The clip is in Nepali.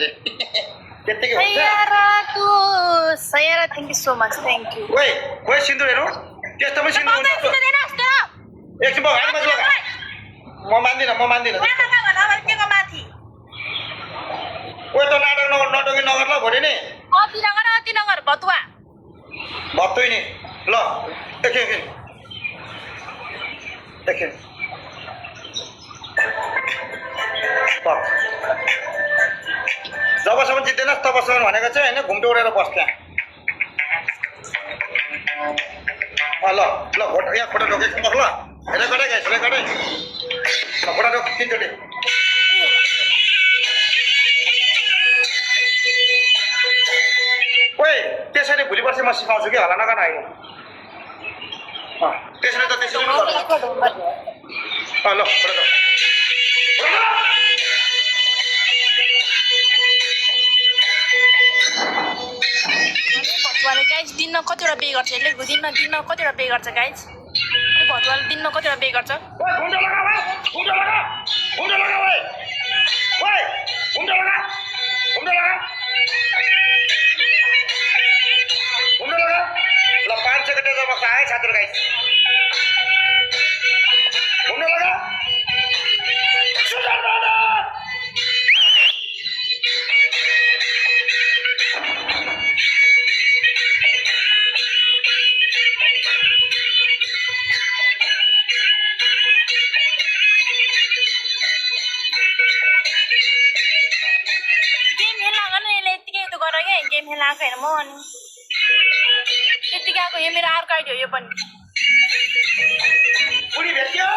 मान्छे त्यतिकै हुन्छ Saiyaara thank you so much thank you ओइ सिन्दुर हेर्नु त्यस्तो पनि सिन्दुर हुन्छ एकछिन बाउ हातमा जोगा म मान्दिनँ ओइ त नाटक नटकी नगर ल भोलि नि अति नगर भतुवा भत्तै नि ल एकछिन जबसम्म जित्दैनस् तबसम्म भनेको चाहिँ होइन घुम्टो उडेर बस त्यहाँ ल फोटो यहाँ फोटो ढोक एकछिन बस ल रेकर्डै गाइस रेकर्डै ल फोटो ढोक तिनचोटि ओइ त्यसरी भोलि पर्सि म सिकाउँछु कि हल्ला नगर अहिले त्यसरी त त्यसरी ल फोटो ढोक भतुवाले गाइज दिनमा कतिवटा पे गर्छ यसले दिनमा कतिवटा पे गर्छ गाइज यो भतुवाले दिनमा कतिवटा पे गर्छ ल 500 को टेबल बक्सा आए साथीहरु गाइस घुम्न लगा गेम खेल्न आएको हेर म अनि त्यतिकै आएको यो मेरो अर्को आइडिया हो यो पनि पुरी भेट्यो